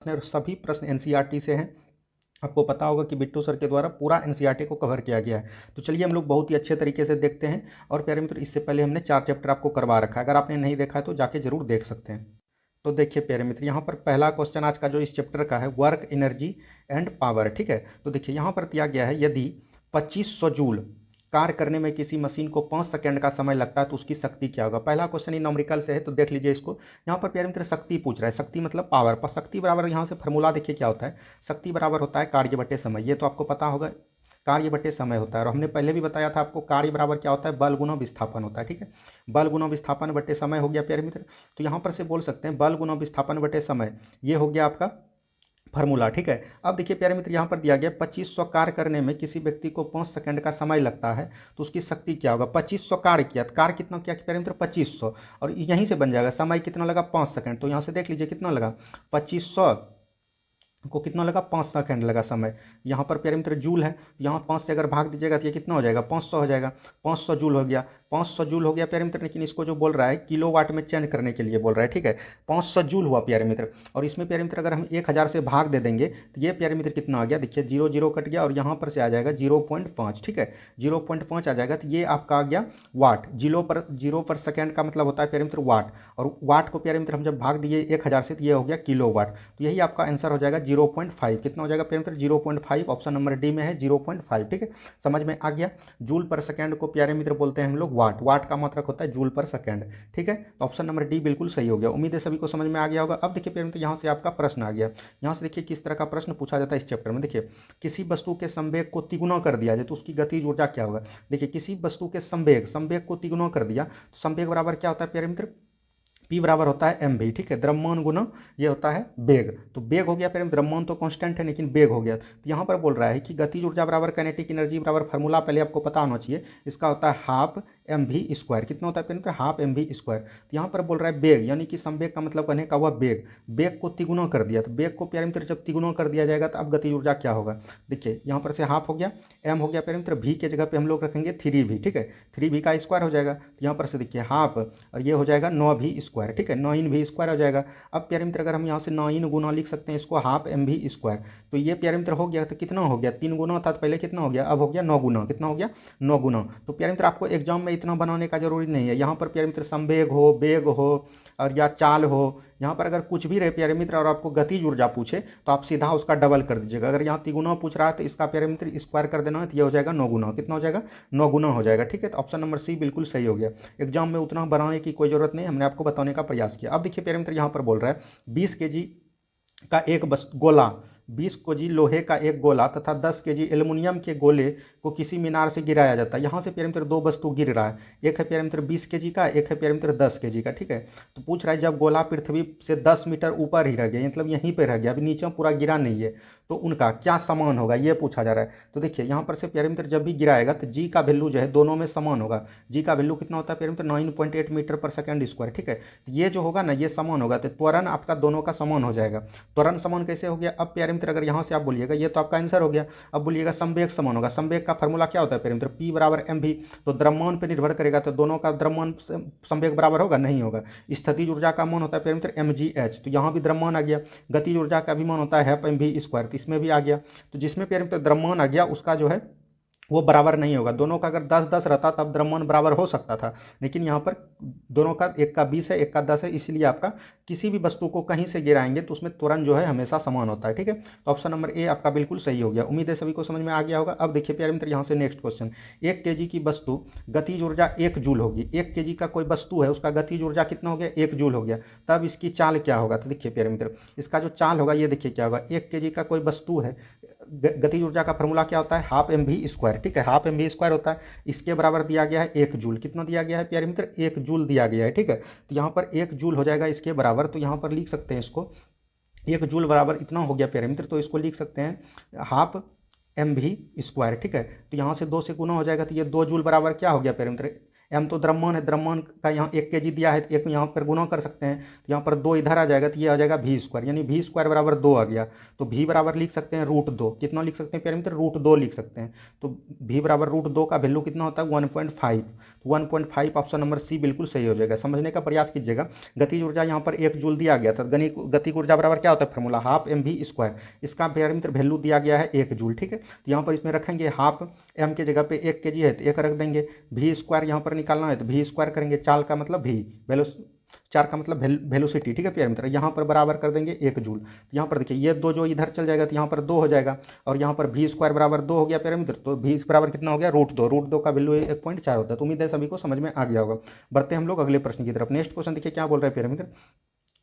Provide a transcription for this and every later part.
सभी प्रश्न एनसीईआरटी से हैं। आपको पता होगा कि बिट्टू सर के द्वारा पूरा एनसीईआरटी को कवर किया गया है। तो चलिए हम लोग बहुत ही अच्छे तरीके से देखते हैं। और प्यारे मित्र, इससे पहले हमने 4 चैप्टर आपको करवा रखा है, अगर आपने नहीं देखा है तो जाके जरूर देख सकते हैं। तो देखिए प्यारे मित्र, यहाँ पर पहला क्वेश्चन आज का जो इस चैप्टर का है, वर्क, एनर्जी एंड पावर। ठीक है, तो देखिए यहाँ पर दिया गया है, यदि 2500 जूल कार्य करने में किसी मशीन को 5 सेकंड का समय लगता है तो उसकी शक्ति क्या होगा। पहला क्वेश्चन ही न्यूमेरिकल से है, तो देख लीजिए इसको। यहाँ पर प्यारे मित्र शक्ति पूछ रहा है, शक्ति मतलब पावर। पर शक्ति बराबर यहाँ से फॉर्मूला देखिए क्या होता है, शक्ति बराबर होता है कार्य बटे समय। ये तो आपको पता होगा, कार्य बटे समय होता है। और हमने पहले भी बताया था आपको, कार्य बराबर क्या होता है, बल गुना विस्थापन होता है। ठीक है, बल गुना विस्थापन बटे समय हो गया प्यारे मित्र। तो यहाँ पर से बोल सकते हैं बल गुना विस्थापन बटे समय, ये हो गया आपका फार्मूला। ठीक है, अब देखिए प्यारे मित्र, यहाँ पर दिया गया 2500 कार्य करने में किसी व्यक्ति को 5 सेकंड का समय लगता है तो उसकी शक्ति क्या होगा। 2500 कार्य किया, तो कार्य कितना किया प्यारे मित्र, 2500, और यहीं से बन जाएगा समय कितना लगा, 5 सेकंड। तो यहाँ से देख लीजिए कितना लगा, 2500 को कितना लगा, 5 सेकंड लगा समय। यहाँ पर प्यारे मित्र जूल है, यहाँ 5 से अगर भाग दीजिएगा तो ये कितना हो जाएगा, 500 हो जाएगा। 500 जूल हो गया, 500 जूल हो गया प्यारे मित्र। लेकिन इसको जो बोल रहा है किलोवाट में चेंज करने के लिए बोल रहा है। ठीक है, 500 जूल हुआ प्यारे मित्र। और इसमें प्यारे मित्र अगर हम 1000 से भाग दे देंगे तो ये प्यारे मित्र कितना आ गया, देखिए 0 0 कट गया और यहाँ पर से आ जाएगा 0.5। ठीक है, 0.5 आ जाएगा, तो ये आपका आ गया वाट। 0 पर सेकेंड का मतलब होता है प्यारे मित्र वाट, और वाट को प्यारे मित्र हम जब भाग दिए 1000 से तो ये हो गया किलो वाट। तो यही आपका आंसर हो जाएगा 0.5। कितना हो जाएगा प्यारे मित्र, 0.5। ऑप्शन नंबर डी में है 0.5। ठीक है, समझ में आ गया। जूल पर सेकेंड को प्यारे मित्र बोलते हैं हम लोग वाट, वाट का मात्रक होता है जूल पर सेकेंड। ठीक है, तो ऑप्शन नंबर डी बिल्कुल सही हो गया। उम्मीद है सभी को समझ में आ गया होगा। अब देखिए प्यारे मित्र, यहाँ से आपका प्रश्न आ गया। यहाँ से देखिए किस तरह का प्रश्न पूछा जाता है इस चैप्टर में। देखिए, किसी वस्तु के संवेग को तिगुना कर दिया जाए तो उसकी गतिज ऊर्जा क्या होगा। देखिए, किसी वस्तु के संवेग को तिगुना कर दिया तो संवेग बराबर क्या होता है प्यारे मित्र, P बराबर होता है mv। ठीक है, द्रव्यमान गुना ये होता है बेग। तो बेग हो गया फिर, द्रव्यमान तो कांस्टेंट है लेकिन बेग हो गया। तो यहाँ पर बोल रहा है कि गतिज ऊर्जा बराबर काइनेटिक एनर्जी बराबर, फार्मूला पहले आपको पता होना चाहिए, इसका होता है हाफ mv²। कितना होता है फिर, हाफ mv²। तो यहाँ पर बोल रहा है बेग, यानी कि संवेग का मतलब कहने का हुआ बेग। बेग को तिगुना कर दिया, तो बेग को प्यारे मित्र जब तिगुना कर दिया जाएगा तो अब गतिज ऊर्जा क्या होगा। देखिए यहाँ पर से हाफ हो गया, m हो गया प्यारे मित्र, v के जगह पे हम लोग रखेंगे 3v। ठीक है, 3v का स्क्वायर हो जाएगा। तो यहाँ पर से देखिए हाफ, और ये हो जाएगा 9v²। ठीक है, 9v² हो जाएगा। अब प्यारे मित्र अगर हम यहाँ से 9 गुना लिख सकते हैं इसको, हाफ mv²। तो ये प्यारे मित्र हो गया, तो कितना हो गया, 3 गुना था तो पहले कितना हो गया, अब हो गया 9 गुना। कितना हो गया, 9 गुना। तो प्यारे मित्र आपको एग्जाम में इतना बनाने का जरूरी नहीं है। यहाँ पर प्यारे मित्र संवेग हो, बेग हो और या चाल हो, यहाँ पर अगर कुछ भी रहे प्यारे मित्र और आपको गतिज ऊर्जा पूछे तो आप सीधा उसका डबल कर दीजिएगा। अगर यहाँ तिगुना पूछ रहा है तो इसका प्यारे मित्र स्क्वायर कर देना है, तो ये हो जाएगा 9 गुना। कितना हो जाएगा, 9 गुना हो जाएगा। ठीक है, तो ऑप्शन नंबर सी बिल्कुल सही हो गया। एग्जाम में उतना बनाने की कोई जरूरत नहीं, हमने आपको बताने का प्रयास किया। अब देखिए प्यारे मित्र, यहाँ पर बोल रहा है 20 kg का एक गोला, 20 kg लोहे का एक गोला तथा 10 kg एल्युमिनियम के गोले को किसी मीनार से गिराया जाता है। यहाँ से प्यारे मित्र 2 वस्तु गिर रहा है, एक है प्यारे मित्र 20 kg का, एक है प्यारे मित्र 10 kg का। ठीक है, तो पूछ रहा है जब गोला पृथ्वी से 10 मीटर ऊपर ही रह गया, मतलब यहीं पे रह गया, अभी नीचे पूरा गिरा नहीं है, तो उनका क्या समान होगा, ये पूछा जा रहा है। तो देखिए यहाँ पर से प्यारे मित्र जब भी गिराएगा तो जी का वैल्यू जो है दोनों में समान होगा। जी का वैल्यू कितना होता है प्यारे मित्र, 9.8 मीटर पर सेकंड स्क्वायर। ठीक है, तो ये जो होगा ना ये समान होगा, तो त्वरण आपका दोनों का समान हो जाएगा। त्वरण समान कैसे हो गया, अब प्यारे मित्र अगर यहाँ से आप बोलिएगा, ये तो आपका आंसर हो गया। अब बोलिएगा संवेग समान होगा, संवेग का फॉर्मूला क्या होता है प्यारे मित्र, P बराबर mv। तो द्रव्यमान पर निर्भर करेगा, तो दोनों का द्रव्यमान संवेग बराबर होगा, नहीं होगा। स्थितिज ऊर्जा का मान होता है प्यारे मित्र mgh, तो यहाँ भी द्रव्यमान आ गया। गतिज ऊर्जा का भी मान होता है हाफ mv², तो इसमें भी आ गया। तो जिसमें प्यारे मित्र द्रव्यमान आ गया उसका जो है वो बराबर नहीं होगा। दोनों का अगर 10-10 रहता तब द्रव्यमान बराबर हो सकता था, लेकिन यहाँ पर दोनों का, एक का 20 है एक का 10 है, इसलिए आपका किसी भी वस्तु को कहीं से गिराएंगे तो उसमें त्वरण जो है हमेशा समान होता है। ठीक है, तो ऑप्शन नंबर ए आपका बिल्कुल सही हो गया। उम्मीद है सभी को समझ में आ गया होगा। अब देखिए प्यारे मित्र यहाँ से नेक्स्ट क्वेश्चन, 1 kg की वस्तु गतिज ऊर्जा 1 जूल होगी। 1 kg का कोई वस्तु है, उसका गतिज ऊर्जा कितना हो गया, 1 जूल हो गया। तब इसकी चाल क्या होगा, तो देखिए प्यारे मित्र इसका जो चाल होगा ये देखिए क्या होगा। 1 kg का कोई वस्तु है, गतिज ऊर्जा का फॉर्मूला क्या होता है, हाफ mv²। ठीक है, हाफ mv² होता है, इसके बराबर दिया गया है 1 जूल। कितना दिया गया है प्यारे मित्र, 1 जूल दिया गया है। ठीक है, तो यहाँ पर 1 जूल हो जाएगा इसके बराबर, तो यहाँ पर लिख सकते हैं इसको 1 जूल बराबर इतना हो गया प्यारे मित्र, तो इसको लिख सकते हैं हाफ mv²। ठीक है, तो यहाँ से 2 से गुना हो जाएगा, तो ये 2 जूल बराबर क्या हो गया प्यारे मित्र, एम तो द्रव्यमान है, द्रव्यमान का यहाँ 1 kg दिया है तो एक यहाँ पर गुना कर सकते हैं, तो यहाँ पर 2 इधर आ जाएगा तो ये आ जाएगा v², यानी v² बराबर 2 आ गया। तो v बराबर लिख सकते हैं √2, कितना लिख सकते हैं प्यारे मित्र, √2 लिख सकते हैं। तो v बराबर √2 का वैल्यू कितना होता है 1.5, तो 1.5 ऑप्शन नंबर सी बिल्कुल सही हो जाएगा। समझने का प्रयास कीजिएगा। गतिज ऊर्जा यहाँ पर 1 जूल दिया गया था, गतिज ऊर्जा बराबर क्या होता है फॉर्मूला 12mv², इसका प्यारे मित्र वैल्यू दिया गया है 1 जूल, ठीक है। तो यहाँ पर इसमें रखेंगे 12m के जगह पे 1 kg है तो 1 रख देंगे, v² यहाँ पर निकालना है तो v² करेंगे, चाल का मतलब v, चार का मतलब वेलोसिटी, ठीक है प्यारे मित्र। यहाँ पर बराबर कर देंगे 1 जूल, तो यहाँ पर देखिए ये 2 जो इधर चल जाएगा तो यहाँ पर 2 हो जाएगा, और यहाँ पर v² बराबर 2 हो गया प्यारे मित्र, तो v बराबर कितना हो गया √2 का वैल्यू 1.4 होता है। तो उम्मीद है सभी को समझ में आ गया होगा। बढ़ते हैं हम लोग अगले प्रश्न की तरफ। नेक्स्ट क्वेश्चन देखिए क्या बोल रहा है प्यारे मित्र।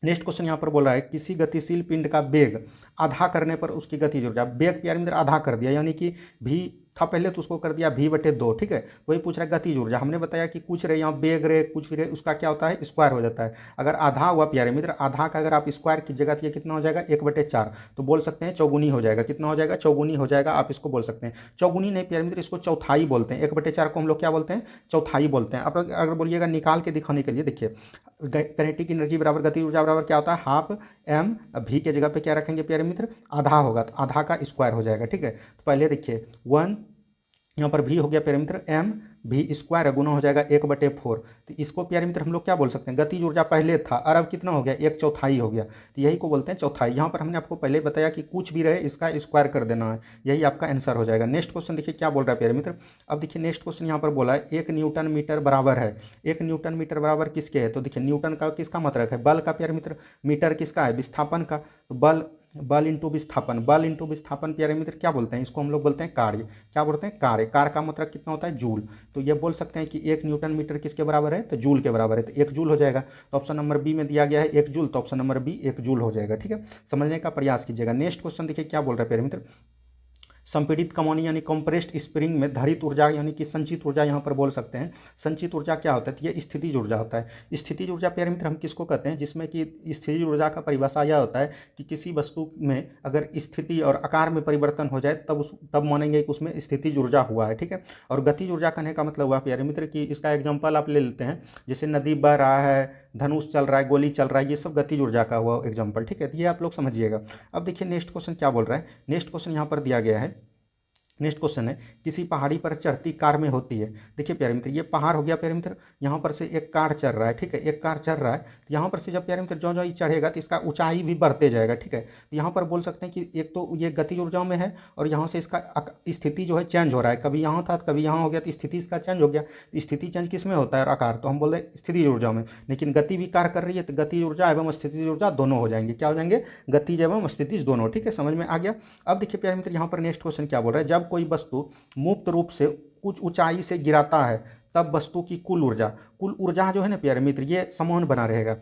नेक्स्ट क्वेश्चन यहाँ पर बोल रहा है किसी गतिशील पिंड का वेग आधा करने पर उसकी गतिज ऊर्जा, वेग प्यारे मित्र आधा कर दिया, यानी कि v था पहले तो उसको कर दिया v/2, ठीक है। वही पूछ रहा है गतिज ऊर्जा, हमने बताया कि कुछ रहे यहाँ वेग रहे कुछ भी रहे उसका क्या होता है स्क्वायर हो जाता है। अगर आधा हुआ प्यारे मित्र, आधा का अगर आप स्क्वायर कीजिएगा तो ये कितना हो जाएगा 1/4, तो बोल सकते हैं चौगुनी हो जाएगा। कितना हो जाएगा चौगुनी हो जाएगा, आप इसको बोल सकते हैं चौगुनी नहीं प्यारे मित्र, इसको चौथाई बोलते हैं। 1/4 को हम लोग क्या बोलते हैं चौथाई बोलते हैं। आप अगर बोलिएगा निकाल के दिखाने के लिए, देखिए काइनेटिक एनर्जी बराबर गतिज ऊर्जा बराबर क्या होता है 12m, v के जगह पे क्या रखेंगे प्यारे मित्र आधा होगा, तो आधा का स्क्वायर हो जाएगा, ठीक है। तो पहले देखिए 1 यहाँ पर v हो गया प्यारे मित्र m, v² गुना हो जाएगा 1/4, तो इसको प्यारे मित्र हम लोग क्या बोल सकते हैं गतिज ऊर्जा पहले था और अब कितना हो गया 1/4 हो गया, तो यही को बोलते हैं चौथाई। यहाँ पर हमने आपको पहले बताया कि कुछ भी रहे इसका स्क्वायर कर देना है, यही आपका आंसर हो जाएगा। नेक्स्ट क्वेश्चन देखिए क्या बोल रहा है प्यारे मित्र। अब देखिए नेक्स्ट क्वेश्चन यहाँ पर बोला है 1 न्यूटन मीटर बराबर है, 1 न्यूटन मीटर बराबर किसके है, तो देखिए न्यूटन का किसका मतलब है बल का प्यारे मित्र, मीटर किसका है विस्थापन का, तो बल इंटू विस्थापन, बल इंटू विस्थापन प्यारे मित्र क्या बोलते हैं, इसको हम लोग बोलते हैं कार्य। क्या बोलते हैं कार्य, कार्य का मतलब कितना होता है जूल, तो ये बोल सकते हैं कि 1 न्यूटन मीटर किसके बराबर है तो जूल के बराबर है, तो 1 जूल हो जाएगा। तो ऑप्शन नंबर बी में दिया गया है 1 जूल, तो ऑप्शन नंबर बी 1 जूल हो जाएगा, ठीक है। समझने का प्रयास कीजिएगा। नेक्स्ट क्वेश्चन देखिए क्या बोल रहा है प्यारे मित्र। संपीड़ित कमौनी यानी कंप्रेस्ड स्प्रिंग में धारित ऊर्जा यानी कि संचित ऊर्जा यहाँ पर बोल सकते हैं। संचित ऊर्जा क्या होता है, ये स्थितिज ऊर्जा होता है। स्थितिज ऊर्जा प्यारे मित्र हम किसको कहते हैं, जिसमें कि स्थितिज ऊर्जा का परिभाषा यह होता है कि किसी वस्तु में अगर स्थिति और आकार में परिवर्तन हो जाए तब मानेंगे कि उसमें स्थितिज ऊर्जा हुआ है, ठीक है। और गतिज ऊर्जा कहने का मतलब हुआ प्यारे मित्र कि इसका एग्जाम्पल आप ले लेते हैं, जैसे नदी बह रहा है, धनुष चल रहा है, गोली चल रहा है, ये सब गतिज ऊर्जा का हुआ एग्जाम्पल, ठीक है। तो ये आप लोग समझिएगा। अब देखिए नेक्स्ट क्वेश्चन क्या बोल रहा है। नेक्स्ट क्वेश्चन यहाँ पर दिया गया है, नेक्स्ट क्वेश्चन है किसी पहाड़ी पर चढ़ती कार में होती है। देखिए प्यारे मित्र ये पहाड़ हो गया प्यारे मित्र, यहाँ पर से एक कार चल रहा है, ठीक है, एक कार चल रहा है, तो यहाँ पर से जब प्यारे मित्र जो ये चढ़ेगा तो इसका ऊंचाई भी बढ़ते जाएगा, ठीक है। तो यहाँ पर बोल सकते हैं कि एक तो ये गतिज ऊर्जाओं में है और यहाँ से इसका स्थिति जो है चेंज हो रहा है, कभी यहाँ था तो कभी यहाँ हो गया, तो स्थिति इसका चेंज हो गया। स्थिति चेंज किस में होता है और आकार, तो हम बोल रहे हैं स्थितिज ऊर्जा में। लेकिन गति भी कार्य कर रही है तो गतिज ऊर्जा एवं स्थितिज ऊर्जा दोनों हो जाएंगे, क्या हो जाएंगे गतिज एवं स्थितिज दोनों, ठीक है। समझ में आ गया। अब देखिए प्यारे मित्र यहाँ पर नेक्स्ट क्वेश्चन क्या बोल रहा है। जब कोई वस्तु मुक्त रूप से कुछ ऊंचाई से गिराता है तब वस्तु की कुल ऊर्जा जो है ना प्यारे मित्र ये समान बना रहेगा।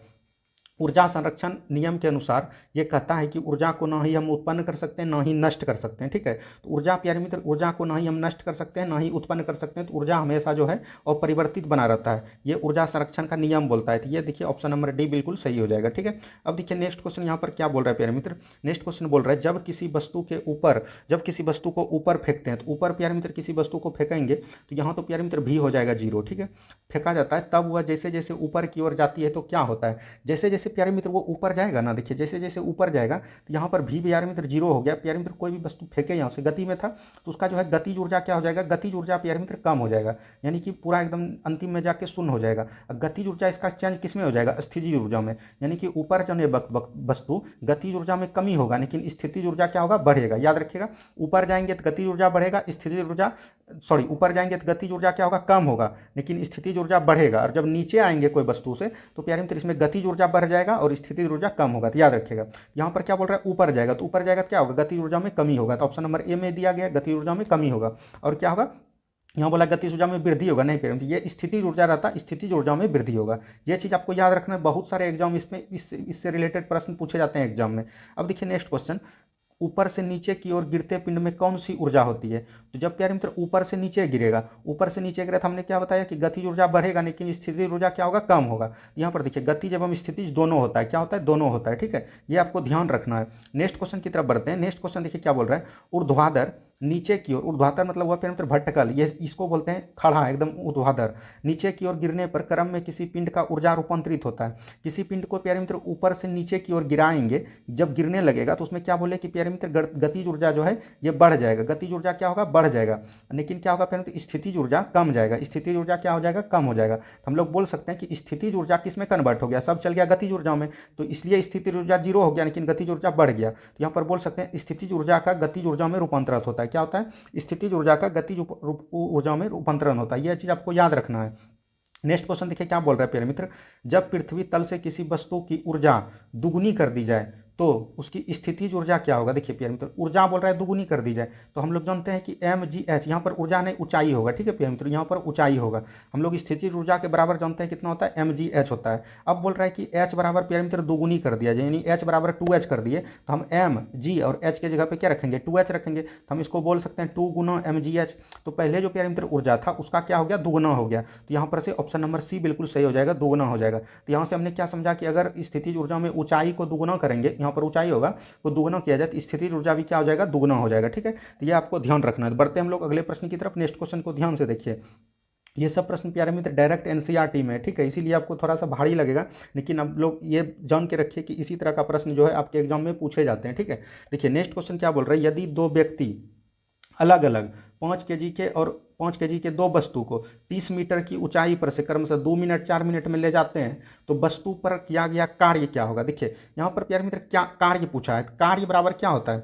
ऊर्जा संरक्षण नियम के अनुसार ये कहता है कि ऊर्जा को ना ही हम उत्पन्न कर सकते हैं ना ही नष्ट कर सकते हैं, ठीक है। तो ऊर्जा प्यारे मित्र ऊर्जा को ना ही हम नष्ट कर सकते हैं ना ही उत्पन्न कर सकते हैं, तो ऊर्जा हमेशा जो है अपरिवर्तित बना रहता है, ये ऊर्जा संरक्षण का नियम बोलता है। तो ये देखिए ऑप्शन नंबर डी बिल्कुल सही हो जाएगा, ठीक है। अब देखिए नेक्स्ट क्वेश्चन यहाँ पर क्या बोल रहा है प्यारे मित्र। नेक्स्ट क्वेश्चन बोल रहा है जब किसी वस्तु को ऊपर फेंकते हैं, तो ऊपर प्यारे मित्र किसी वस्तु को फेंकेंगे तो यहाँ तो प्यारे मित्र भी हो जाएगा 0, ठीक है। फेंका जाता है तब वह जैसे जैसे ऊपर की ओर जाती है तो क्या होता है, जैसे जैसे प्यारे मित्र वो ऊपर जाएगा ना, देखिए जैसे जैसे ऊपर जाएगा तो यहाँ पर भी प्यारे मित्र 0 हो गया। प्यारे मित्र कोई भी वस्तु फेंके यहाँ से गति में था तो उसका जो है गतिज ऊर्जा क्या हो जाएगा, गतिज ऊर्जा प्यारे मित्र कम हो जाएगा, यानी कि पूरा एकदम अंतिम में जाके शून्य हो जाएगा। गतिज ऊर्जा इसका चेंज किस में हो जाएगा स्थितिज ऊर्जा में, यानी कि ऊपर जाने वस्तु गतिज ऊर्जा में कमी होगा लेकिन स्थितिज ऊर्जा क्या होगा बढ़ेगा। याद रखिएगा ऊपर जाएंगे तो गतिज ऊर्जा बढ़ेगा, ऊपर जाएंगे तो गतिज ऊर्जा क्या होगा कम होगा लेकिन स्थितिज ऊर्जा बढ़ेगा। और जब नीचे आएंगे कोई वस्तु से तो प्यारे मित्र इसमें गतिज ऊर्जा बढ़ जाएगा और स्थितिज ऊर्जा कम होगा। तो याद रखिएगा यहाँ पर क्या बोल रहा है ऊपर जाएगा, तो ऊपर जाएगा क्या होगा गतिज ऊर्जा में कमी होगा, तो ऑप्शन नंबर ए में दिया गया गतिज ऊर्जा में कमी होगा। और क्या होगा यहाँ बोला गतिज ऊर्जा में वृद्धि होगा, नहीं प्यारे ये स्थितिज ऊर्जा रहता, स्थितिज ऊर्जा में वृद्धि होगा। ये चीज़ आपको याद रखना है, बहुत सारे एग्जाम इससे रिलेटेड प्रश्न पूछे जाते हैं एग्जाम में। अब देखिए नेक्स्ट क्वेश्चन, ऊपर से नीचे की ओर गिरते पिंड में कौन सी ऊर्जा होती है। तो जब प्यारे मित्र ऊपर से नीचे गिरेगा, ऊपर से नीचे गिरा तो हमने क्या बताया कि गतिज ऊर्जा बढ़ेगा लेकिन स्थितिज ऊर्जा क्या होगा कम होगा। यहाँ पर देखिए गतिज एवं स्थितिज दोनों होता है, क्या होता है दोनों होता है, ठीक है। ये आपको ध्यान रखना है। नेक्स्ट क्वेश्चन की तरफ बढ़ते हैं। नेक्स्ट क्वेश्चन देखिए क्या बोल रहा है, ऊर्ध्वाधर नीचे की ओर, ऊर्ध्वाधर मतलब हुआ पैरामीटर वर्टिकल, ये इसको बोलते हैं खड़ा एकदम ऊर्ध्वाधर, नीचे की ओर गिरने पर क्रम में किसी पिंड का ऊर्जा रूपांतरित होता है। किसी पिंड को पैरामीटर ऊपर से नीचे की ओर गिराएंगे, जब गिरने लगेगा तो उसमें क्या बोले कि पैरामीटर गतिज ऊर्जा जो है ये बढ़ जाएगा, गतिज ऊर्जा क्या होगा, बढ़ जाएगा। लेकिन क्या होगा पैरामीटर स्थितिज ऊर्जा कम जाएगा, स्थितिज ऊर्जा क्या हो जाएगा, कम हो जाएगा। तो हम लोग बोल सकते हैं कि स्थितिज ऊर्जा किस में कन्वर्ट हो गया, सब चल गया गतिज ऊर्जा में, तो इसलिए स्थितिज ऊर्जा जीरो हो गया लेकिन गतिज ऊर्जा बढ़ गया। तो यहाँ पर बोल सकते हैं स्थितिज ऊर्जा का गतिज ऊर्जा में रूपांतरित होता है। क्या होता है, स्थितिज ऊर्जा का गतिज ऊर्जा में रूपांतरण होता है, यह चीज आपको याद रखना है। नेक्स्ट क्वेश्चन देखिए क्या बोल रहा है प्यारे मित्र, जब पृथ्वी तल से किसी वस्तु की ऊर्जा दुगुनी कर दी जाए तो उसकी स्थितिज ऊर्जा क्या होगा। देखिए प्यारे मित्र, ऊर्जा बोल रहा है दुगुनी कर दी जाए, तो हम लोग जानते हैं कि mgh, यहाँ पर ऊर्जा नहीं ऊंचाई होगा, ठीक है प्यारे मित्र, यहाँ पर ऊंचाई होगा। हम लोग स्थितिज ऊर्जा के बराबर जानते हैं कितना होता है, mgh होता है। अब बोल रहा है कि h बराबर प्यारे मित्र दुगुनी कर दिया जाए, यानी h बराबर 2h कर दिए, तो हम mg और h के जगह पे क्या रखेंगे, 2h रखेंगे, तो हम इसको बोल सकते हैं 2 गुना mgh। तो पहले जो प्यारे मित्र ऊर्जा था उसका क्या हो गया, दुगुना हो गया, तो यहाँ पर से ऑप्शन नंबर सी बिल्कुल सही हो जाएगा, दुगुना हो जाएगा। तो यहाँ से हमने क्या समझा कि अगर स्थितिज ऊर्जा में ऊंचाई को दुगुना करेंगे, यहाँ पर ऊंचाई होगा को दुगुना किया जाए तो स्थितिज ऊर्जा भी क्या हो जाएगा, दुगुना हो जाएगा, ठीक है। तो ये आपको ध्यान रखना है। बढ़ते हम लोग अगले प्रश्न की तरफ। नेक्स्ट क्वेश्चन को ध्यान से देखिए, ये सब प्रश्न प्यारे मित्र डायरेक्ट एनसीईआरटी में है, ठीक है, इसीलिए आपको थोड़ा सा भारी लगेगा, लेकिन अब लोग ये जान के रखिए कि इसी तरह का प्रश्न जो है आपके एग्जाम में पूछे जाते हैं, ठीक है। देखिए नेक्स्ट क्वेश्चन क्या बोल रहा है, यदि दो व्यक्ति अलग अलग 5 केजी के और 5 केजी के दो वस्तु को 30 मीटर की ऊंचाई पर से क्रमशः 2 मिनट 4 मिनट में ले जाते हैं तो वस्तु पर किया गया कार्य क्या होगा। देखिए यहाँ पर प्यारे मित्र क्या कार्य पूछा है, कार्य बराबर क्या होता है,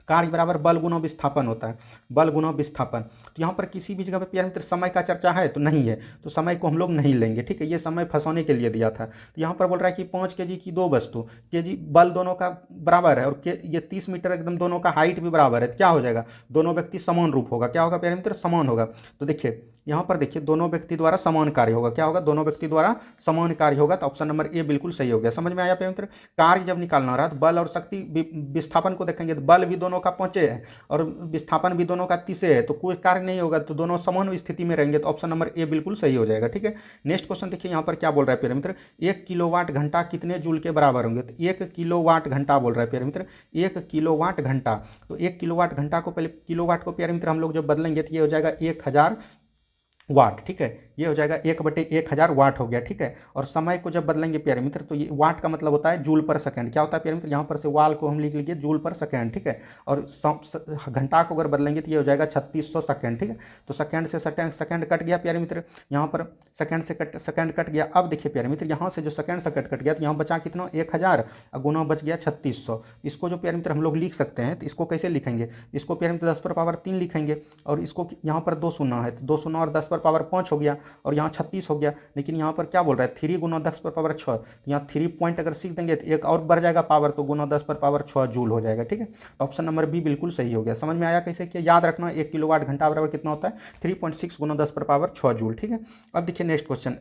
कार्य बराबर बल गुना विस्थापन होता है, बल गुना विस्थापन। तो यहाँ पर किसी भी जगह पे प्यारे मित्र समय का चर्चा है तो नहीं है, तो समय को हम लोग नहीं लेंगे, ठीक है, ये समय फंसाने के लिए दिया था। तो यहाँ पर बोल रहा है कि 5 केजी की दो वस्तु, केजी बल दोनों का बराबर है और ये 30 मीटर एकदम दोनों का हाइट भी बराबर है, क्या हो जाएगा, दोनों व्यक्ति समान रूप होगा, क्या होगा प्यारे मित्र, समान होगा। तो देखिए यहाँ पर देखिए दोनों व्यक्ति द्वारा समान कार्य होगा, क्या होगा, दोनों व्यक्ति द्वारा समान कार्य होगा, तो ऑप्शन नंबर ए बिल्कुल सही हो गया। समझ में आया प्यारे मित्र, कार्य जब निकालना रहा तो बल और शक्ति विस्थापन को देखेंगे तो बल भी दोनों का 5 है और विस्थापन भी दोनों का 30 है, तो कोई कार्य नहीं होगा, तो दोनों समान स्थिति में रहेंगे, तो ऑप्शन नंबर ए बिल्कुल सही हो जाएगा, ठीक है। नेक्स्ट क्वेश्चन देखिए यहाँ पर क्या बोल रहा है प्यारे मित्र, 1 किलोवाट घंटा कितने जूल के बराबर होंगे। तो 1 किलोवाट घंटा बोल रहा है प्यारे मित्र, 1 किलोवाट घंटा, तो 1 किलोवाट घंटा को पहले किलोवाट को प्यारे मित्र हम लोग जब बदलेंगे तो ये हो जाएगा 1000 वाट, ठीक है, ये हो जाएगा 1/1000 वाट हो गया, ठीक है। और समय को जब बदलेंगे प्यारे मित्र तो ये वाट का मतलब होता है जूल पर सेकंड, क्या होता है प्यारे मित्र, यहाँ पर से वाल को हम लिख लीजिए जूल पर सेकंड, ठीक है। और घंटा को अगर बदलेंगे तो ये हो जाएगा 3600 सेकंड, ठीक है। तो सेकंड से सेकंड कट गया प्यारे मित्र, यहाँ पर सेकंड से सेकंड कट गया। अब देखिए प्यारे मित्र यहाँ से जो सेकंड कट गया तो यहाँ बचा कितना 1000 और गुना बच गया 3600। इसको जो प्यारे मित्र हम लोग लिख सकते हैं, तो इसको कैसे लिखेंगे, इसको प्यारे मित्र 10⁻³ लिखेंगे और इसको यहाँ पर 2 शून्य है तो 2 शून्य और 10⁻5 हो गया और यहाँ 36 हो गया। लेकिन यहाँ पर क्या बोल रहा है 3 गुना 10⁻6, यहाँ 3 पॉइंट अगर सीख देंगे तो एक और बढ़ जाएगा पावर, तो गुना 10⁻6 जूल हो जाएगा, ठीक है। तो ऑप्शन नंबर बी बिल्कुल सही हो गया। समझ में आया कैसे कि याद रखना 1 किलोवाट घंटा बराबर कितना होता है 3.6 गुना 10⁻6 जूल, ठीक है। अब देखिए नेक्स्ट क्वेश्चन,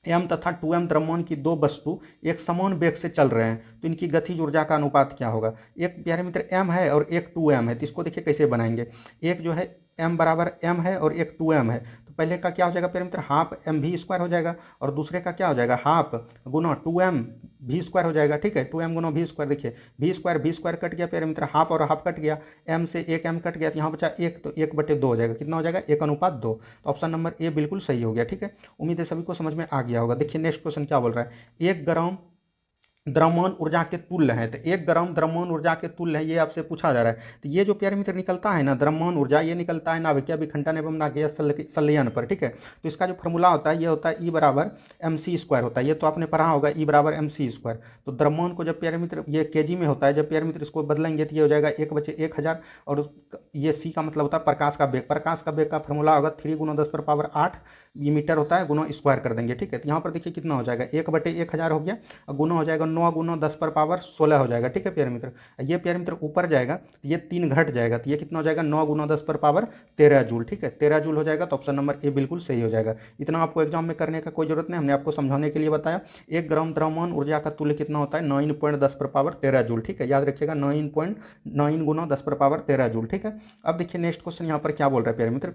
m तथा 2m द्रव्यमान की दो वस्तु एक समान वेग से चल रहे हैं तो इनकी गतिज ऊर्जा का अनुपात क्या होगा। एक प्यारे मित्र m है और एक 2m है, तो इसको देखिए कैसे बनाएंगे। एक जो है m बराबर m है और एक 2m है, तो पहले का क्या हो जाएगा प्यारे मित्र हाफ mv² हो जाएगा और दूसरे का क्या हो जाएगा हाफ गुना 2mv² हो जाएगा, ठीक है। 2m गुना v², देखिए v² कट गया प्यारे मित्र, हाफ और हाफ कट गया, m से एक m कट गया तो यहाँ बचा 1, तो 1/2 हो जाएगा, कितना हो जाएगा 1:2। तो ऑप्शन नंबर ए बिल्कुल सही हो गया, ठीक है। उम्मीद है सभी को समझ में आ गया होगा। देखिए नेक्स्ट क्वेश्चन क्या बोल रहा है, 1 ग्राम द्रव्यमान ऊर्जा के तुल्य है, तो 1 ग्राम द्रव्यमान ऊर्जा के तुल्य है, ये आपसे पूछा जा रहा है। तो ये जो प्यारे मित्र निकलता है ना द्रव्यमान ऊर्जा, ये निकलता है नाभिकीय विखंडन एवं नाभिकीय संलयन पर, ठीक है। तो इसका जो फॉर्मूला होता है ये होता है E बराबर mc² होता है, ये तो आपने पढ़ा होगा E बराबर mc²। तो द्रव्यमान को जब प्यारे मित्र ये केजी में होता है, जब प्यारे मित्र इसको बदलेंगे तो ये हो जाएगा 1/1000 और ये c का मतलब होता है प्रकाश का वेग, प्रकाश का वेग का फॉर्मूला होगा 3 गुना 10⁻8 ये मीटर होता है, गुना स्क्वायर कर देंगे, ठीक है। तो यहाँ पर देखिए कितना हो जाएगा 1/1000 हो गया और गुना हो जाएगा 9 गुना 10⁻16 हो जाएगा, ठीक है प्यारे मित्र। ये प्यारे मित्र ऊपर जाएगा तो ये 3 घट जाएगा, तो ये कितना हो जाएगा 9 गुना 10⁻13 जूल, ठीक है, 13 जूल हो जाएगा। तो ऑप्शन नंबर ए बिल्कुल सही हो जाएगा। इतना आपको एग्जाम में करने का कोई जरूरत नहीं, हमने आपको समझाने के लिए बताया। 1 ग्राम द्रव्यमान ऊर्जा का तुल्य कितना होता है 9.10⁻13 जूल, ठीक है, याद रखिएगा 9.9 गुना 10⁻13 जूल, ठीक है। अब देखिए नेक्स्ट क्वेश्चन यहाँ पर क्या बोल रहा है प्यारे मित्र,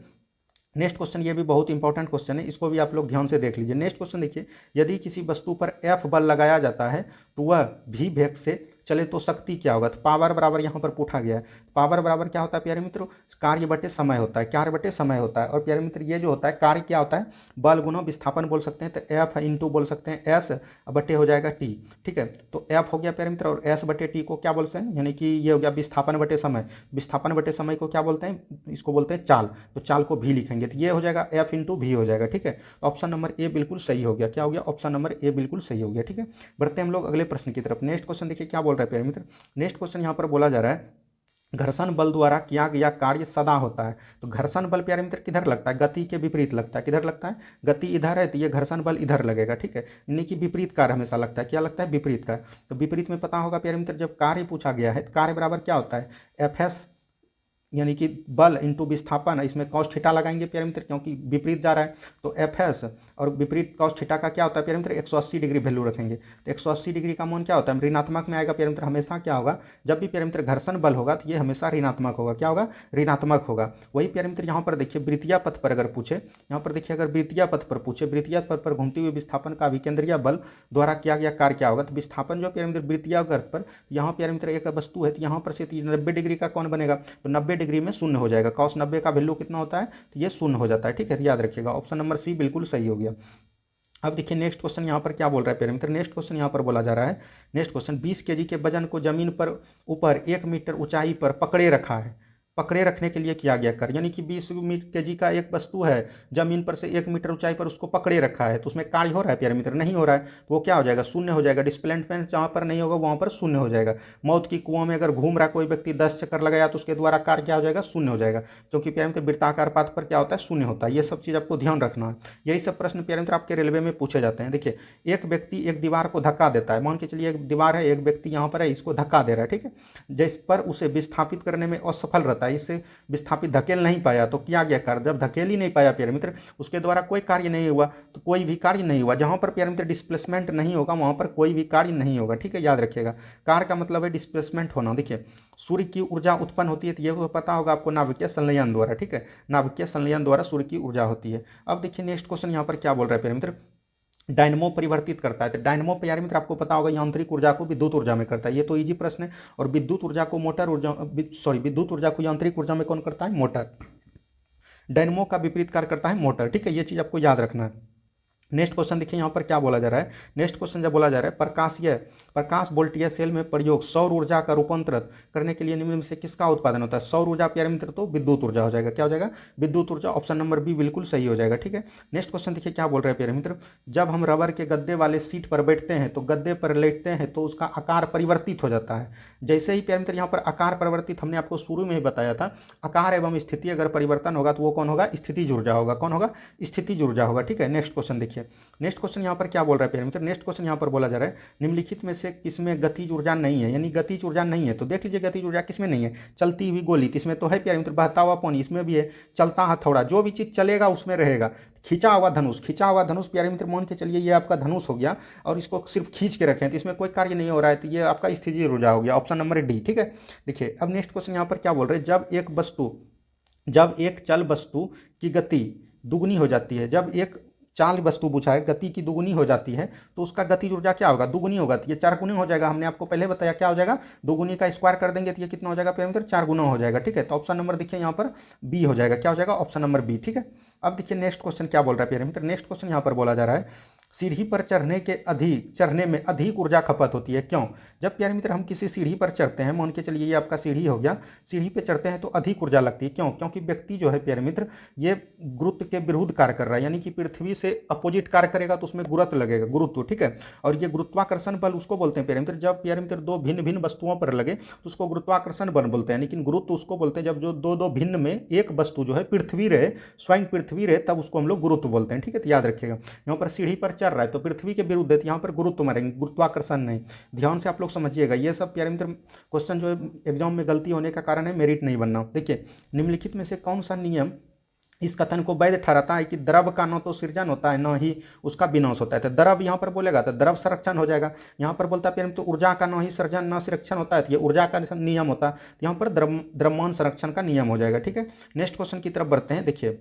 नेक्स्ट क्वेश्चन ये भी बहुत इंपॉर्टेंट क्वेश्चन है, इसको भी आप लोग ध्यान से देख लीजिए। नेक्स्ट क्वेश्चन देखिए, यदि किसी वस्तु पर F बल लगाया जाता है तो वह v वेग से चले तो शक्ति क्या होगा, तो पावर बराबर यहाँ पर पूछा गया है। पावर बराबर क्या होता है प्यारे मित्रों, कार्य बटे समय होता है, कार्य बटे समय होता है। और प्यारे मित्र ये जो होता है कार्य क्या होता है, बल गुना विस्थापन बोल सकते हैं, तो एफ इंटू बोल सकते हैं एस बटे हो जाएगा टी। ठीक है, तो एफ हो गया प्यारे मित्र, और एस बटे टी को क्या बोलते हैं, यानी कि ये हो गया विस्थापन बटे समय। विस्थापन बटे समय को क्या बोलते हैं, इसको बोलते हैं चाल, तो चाल को भी लिखेंगे, तो ये हो जाएगा एफ इंटू भी हो जाएगा। ठीक है, ऑप्शन नंबर ए बिल्कुल सही हो गया। क्या हो गया, ऑप्शन नंबर ए बिल्कुल सही हो गया। ठीक है, बढ़ते हैं हम लोग अगले प्रश्न की तरफ। नेक्स्ट क्वेश्चन देखिए क्या बोल रहा है प्यारे मित्र। नेक्स्ट क्वेश्चन यहाँ पर बोला जा रहा है घर्षण बल द्वारा किया गया कार्य सदा होता है। तो घर्षण बल प्यारे मित्र किधर लगता है, गति के विपरीत लगता है। किधर लगता है, गति इधर है तो ये घर्षण बल इधर लगेगा। ठीक है, यानी कि विपरीत कार्य हमेशा लगता है। क्या लगता है, विपरीत कार्य। तो विपरीत में पता होगा प्यारे मित्र, जब कार्य पूछा गया है तो कार्य बराबर क्या होता है, एफ एस यानी कि बल इंटू विस्थापन। इसमें कॉस थीटा लगाएंगे प्यारे मित्र, क्योंकि विपरीत जा रहा है, तो एफ एस और विपरीत कॉस थीटा का क्या होता है प्यारे मित्र, 180 डिग्री वैल्यू रखेंगे। तो 180 डिग्री का मान क्या होता है, ऋणात्मक में आएगा प्यारे मित्र। हमेशा क्या होगा, जब भी प्यारे मित्र घर्षण बल होगा तो ये हमेशा ऋणात्मक होगा। क्या होगा, ऋणात्मक होगा। वही प्यारे मित्र यहाँ पर देखिए वृत्तीय पथ पर अगर पूछे, यहाँ पर देखिए अगर वृत्तीय पथ पर पूछे, वृत्तीय पथ पर घूमते हुए विस्थापन का अभिकेंद्रीय बल द्वारा किया गया कार्य क्या होगा, तो विस्थापन जो प्यारे मित्र वृत्तीय गर्त पर, यहाँ प्यारे मित्र एक वस्तु है, तो यहाँ पर से 90 डिग्री का कौन बनेगा, तो 90 डिग्री में शून्य हो जाएगा। कॉस 90 का वैल्यू कितना होता है, तो ये शून्य हो जाता है। ठीक है, याद रखिएगा, ऑप्शन नंबर सी बिल्कुल सही हो गया। अब देखिए नेक्स्ट क्वेश्चन यहाँ पर क्या बोल रहा है प्यारे मित्र। नेक्स्ट क्वेश्चन यहाँ पर बोला जा रहा है, नेक्स्ट क्वेश्चन 20 kg के वजन को जमीन पर ऊपर 1 मीटर ऊंचाई पर पकड़े रखा है। पकड़े रखने के लिए किया गया कार्य, यानी कि 20 kg का एक वस्तु है, जमीन पर से 1 मीटर ऊंचाई पर उसको पकड़े रखा है, तो उसमें कार्य हो रहा है प्यारे मित्र, नहीं हो रहा है, तो वो क्या हो जाएगा, शून्य हो जाएगा। डिस्प्लेसमेंट जहाँ पर नहीं होगा वहाँ पर शून्य हो जाएगा। मौत की कुआं में अगर घूम रहा कोई व्यक्ति 10 चक्कर लगाया तो उसके द्वारा कार्य क्या हो जाएगा, शून्य हो जाएगा, क्योंकि प्यारे मित्र वृत्ताकार पथ पर क्या होता है, शून्य होता है। ये सब चीज़ आपको ध्यान रखना है। यही सब प्रश्न प्यारे मित्र आपके रेलवे में पूछे जाते हैं। देखिए एक व्यक्ति एक दीवार को धक्का देता है, मान के चलिए एक दीवार है, एक व्यक्ति यहाँ पर है, इसको धक्का दे रहा है। ठीक है, जिस पर उसे विस्थापित करने में असफल रहता है, इससे विस्थापित धकेल नहीं पाया, तो किया गया कार्य, जब धकेल ही नहीं पाया प्यारे मित्र, उसके द्वारा कोई कार्य नहीं हुआ, तो कोई भी कार्य नहीं हुआ। जहां पर प्यारे मित्र डिस्प्लेसमेंट नहीं होगा वहां पर कोई भी कार्य नहीं होगा। ठीक है, याद रखिएगा, कार्य का मतलब है डिस्प्लेसमेंट होना। देखिए सूर्य की ऊर्जा उत्पन्न होती है, तो ये तो पता होगा आपको, नाभिकीय संलयन द्वारा। ठीक है, नाभिकीय संलयन द्वारा सूर्य की ऊर्जा होती है। अब देखिए नेक्स्ट क्वेश्चन यहाँ पर क्या बोल रहा है प्यारे मित्र, डायनमो परिवर्तित करता है। तो डायनमो प्यारे मित्र आपको पता होगा यांत्रिक ऊर्जा को विद्युत ऊर्जा में करता है, ये तो इजी प्रश्न है। और विद्युत ऊर्जा को मोटर ऊर्जा, सॉरी विद्युत ऊर्जा को यांत्रिक ऊर्जा में कौन करता है, मोटर। डायनमो का विपरीत कार्य करता है मोटर। ठीक है, ये चीज़ आपको याद रखना है। नेक्स्ट क्वेश्चन देखिए यहाँ पर क्या बोला जा रहा है। नेक्स्ट क्वेश्चन जब बोला जा रहा है प्रकाश वोल्टीय सेल में प्रयोग सौर ऊर्जा का रूपांतरित करने के लिए निम्न में से किसका उत्पादन होता है। सौर ऊर्जा प्यारे मित्र तो विद्युत ऊर्जा हो जाएगा। क्या हो जाएगा, विद्युत ऊर्जा। ऑप्शन नंबर बी बिल्कुल सही हो जाएगा। ठीक है, नेक्स्ट क्वेश्चन देखिए क्या बोल रहे हैं प्यारे मित्र, जब हम रबर के गद्दे वाले सीट पर बैठते हैं तो गद्दे पर लेटते हैं तो उसका आकार परिवर्तित हो जाता है। जैसे ही प्यारे मित्र यहाँ पर आकार परिवर्तित, हमने आपको शुरू में ही बताया था, आकार एवं स्थिति अगर परिवर्तन होगा तो वो कौन होगा, स्थितिज ऊर्जा होगा। कौन होगा, स्थितिज ऊर्जा होगा। ठीक है, नेक्स्ट क्वेश्चन देखिए। नेक्स्ट क्वेश्चन यहाँ पर क्या बोल रहा है प्यारे मित्र, नेक्स्ट क्वेश्चन यहाँ पर बोला जा रहा है निम्नलिखित में से किसमें गतिज ऊर्जा नहीं है, यानी गतिज ऊर्जा नहीं है। तो देख लीजिए गतिज ऊर्जा किसमें नहीं है, चलती हुई गोली इसमें तो है प्यारे मित्र, बहता हुआ पानी इसमें भी है, चलता हथौड़ा, जो भी चीज चलेगा उसमें रहेगा। खींचा हुआ धनुष, खींचा हुआ धनुष प्यारे मित्र मान के चलिए ये आपका धनुष हो गया और इसको सिर्फ खींच के रखें तो इसमें कोई कार्य नहीं हो रहा है, तो ये आपका स्थितिज ऊर्जा हो गया। Option number D. ठीक है, देखिए अब नेक्स्ट क्वेश्चन यहाँ पर क्या बोल रहे हैं, जब एक चल वस्तु की गति दुगुनी हो जाती है, जब एक चाल वस्तु पूछा है गति की दुगुनी हो जाती है तो उसका गतिज ऊर्जा क्या होगा, दुगुनी होगा। तो ये 4 गुना हो जाएगा, हमने आपको पहले बताया क्या हो जाएगा, दुगुनी का स्क्वायर कर देंगे तो ये कितना हो जाएगा प्यारे मित्र, 4 गुना हो जाएगा। ठीक है, तो ऑप्शन नंबर देखिए यहाँ पर बी हो जाएगा। क्या हो जाएगा, ऑप्शन नंबर बी। ठीक है, अब देखिए नेक्स्ट क्वेश्चन क्या बोल रहा है प्यारे मित्र, नेक्स्ट क्वेश्चन यहाँ पर बोला जा रहा है सीढ़ी पर चढ़ने में अधिक ऊर्जा खपत होती है, क्यों। जब प्यारे मित्र हम किसी सीढ़ी पर चढ़ते हैं, मान के चलिए ये आपका सीढ़ी हो गया, सीढ़ी पे चढ़ते हैं तो अधिक ऊर्जा लगती है, क्यों, क्योंकि व्यक्ति जो है प्यारे मित्र ये गुरुत्व के विरुद्ध कार्य कर रहा है, यानी कि पृथ्वी से अपोजिट कार्य करेगा तो उसमें गुरुत्व लगेगा, गुरुत्व। ठीक है, और ये गुरुत्वाकर्षण बल उसको बोलते हैं प्यारे मित्र, जब प्यारे मित्र दो भिन्न भिन्न वस्तुओं पर लगे तो उसको गुरुत्वाकर्षण बल बोलते हैं, लेकिन गुरुत्व उसको बोलते हैं जब जो दो भिन्न में एक वस्तु जो है पृथ्वी रहे, स्वयं पृथ्वी रहे, तब उसको हम लोग गुरुत्व बोलते हैं। ठीक है, तो याद रखिएगा, यहाँ पर सीढ़ी पर चढ़ रहा है तो पृथ्वी के विरुद्ध है, यहाँ पर गुरुत्व मारेंगे, गुरुत्वाकर्षण नहीं। ध्यान से आप लोग समझिएगा, ये सब प्यारे मित्र क्वेश्चन जो एग्जाम में गलती होने का कारण है मेरिट नहीं बनना। देखिए निम्नलिखित में से कौन सा नियम इस कथन को वैध ठहराता है कि द्रव का न तो सृजन होता है न ही उसका विनाश होता है। तो द्रव यहाँ पर बोलेगा तो द्रव संरक्षण हो जाएगा, यहाँ पर बोलता है तो ऊर्जा का न ही सृजन न संरक्षण होता है, तो ये ऊर्जा का नियम होता है, तो यहाँ पर द्रव्यमान संरक्षण का नियम हो जाएगा। ठीक है, नेक्स्ट क्वेश्चन की तरफ बढ़ते हैं। देखिए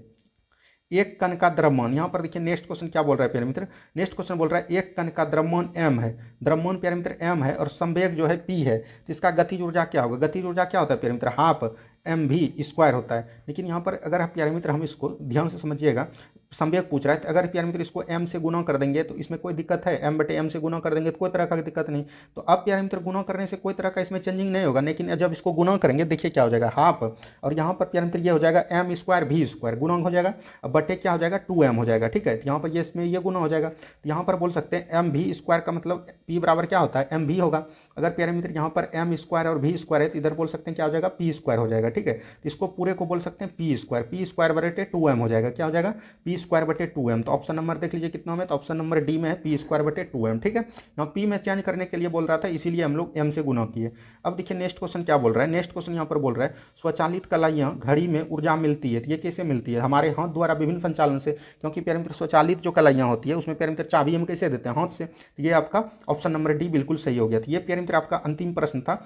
एक कण का द्रव्यमान, यहाँ पर देखिए नेक्स्ट क्वेश्चन क्या बोल रहा है प्यारे मित्र, नेक्स्ट क्वेश्चन बोल रहा है एक कण का द्रव्यमान m है, द्रव्यमान प्यारे मित्र m है और संवेग जो है p है, तो इसका गतिज ऊर्जा क्या होगा, गतिज ऊर्जा क्या होता है प्यारे मित्र, हाफ mv² होता है। लेकिन यहाँ पर अगर आप प्यारे मित्र हम इसको ध्यान से समझिएगा, संवेग पूछ रहा है, तो अगर प्यारे मित्र इसको m से गुना कर देंगे तो इसमें कोई दिक्कत है, m/m से गुना कर देंगे तो कोई तरह का दिक्कत नहीं। तो अब प्यारे मित्र गुना करने से कोई तरह का इसमें चेंजिंग नहीं होगा, लेकिन जब इसको गुना करेंगे देखिए क्या हो जाएगा, हाफ, और यहाँ पर प्यारे मित्र ये हो जाएगा m² v² गुना हो जाएगा, अब बटे क्या हो जाएगा 2m हो जाएगा, ठीक है। तो यहाँ पर ये इसमें ये गुना हो जाएगा, तो यहाँ पर बोल सकते हैं mv² का मतलब p बराबर क्या होता है mv होगा। अगर प्यारे मित्र यहाँ पर m² और v² है तो इधर बोल सकते हैं क्या हो जाएगा p² हो जाएगा, ठीक है। तो इसको पूरे को बोल सकते हैं p² बटे 2m हो जाएगा, क्या हो जाएगा p² बटे 2m। तो ऑप्शन नंबर देख लीजिए कितना में, तो ऑप्शन नंबर डी में है p² बटे 2m, ठीक है। यहाँ p में चेंज करने के लिए बोल रहा था, इसीलिए हम लोग m से गुना किए। अब देखिए नेक्स्ट क्वेश्चन क्या बोल रहा है, नेक्स्ट क्वेश्चन यहाँ पर बोल रहा है स्वचालित कलाइयाँ घड़ी में ऊर्जा मिलती है, तो ये कैसे मिलती है, हमारे हाथ द्वारा विभिन्न संचालन से, क्योंकि प्यारे मित्र स्वचालित जो कलाइयाँ होती है उसमें प्यारे मित्र चाबी हम कैसे देते हैं, हाथ से। तो ये आपका ऑप्शन नंबर डी बिल्कुल सही हो गया। तो ये प्यारे मित्र आपका अंतिम प्रश्न था,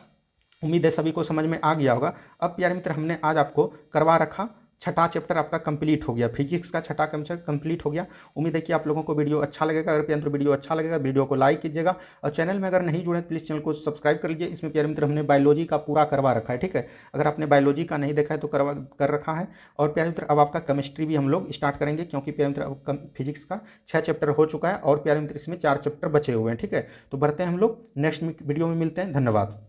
उम्मीद है सभी को समझ में आ गया होगा। अब प्यारे मित्र हमने आज आपको करवा रखा, छठा चैप्टर आपका कंप्लीट हो गया, फिजिक्स का छठा चैप्टर कंप्लीट हो गया। उम्मीद है कि आप लोगों को वीडियो अच्छा लगेगा। अगर प्यारे मित्र वीडियो अच्छा लगेगा वीडियो को लाइक कीजिएगा, और चैनल में अगर नहीं जुड़े प्लीज़ चैनल को सब्सक्राइब कर लीजिए। इसमें प्यारे मित्र हमने बायोलॉजी का पूरा करवा रखा है, ठीक है। अगर आपने बायोलॉजी का नहीं देखा है तो कर रखा है। और प्यारे मित्र अब आपका केमिस्ट्री भी हम लोग स्टार्ट करेंगे, क्योंकि प्यारे मित्र अब फिजिक्स का 6 चैप्टर हो चुका है और प्यारे मित्र इसमें 4 चैप्टर बचे हुए हैं, ठीक है। तो बढ़ते हैं हम लोग नेक्स्ट वीडियो में मिलते हैं, धन्यवाद।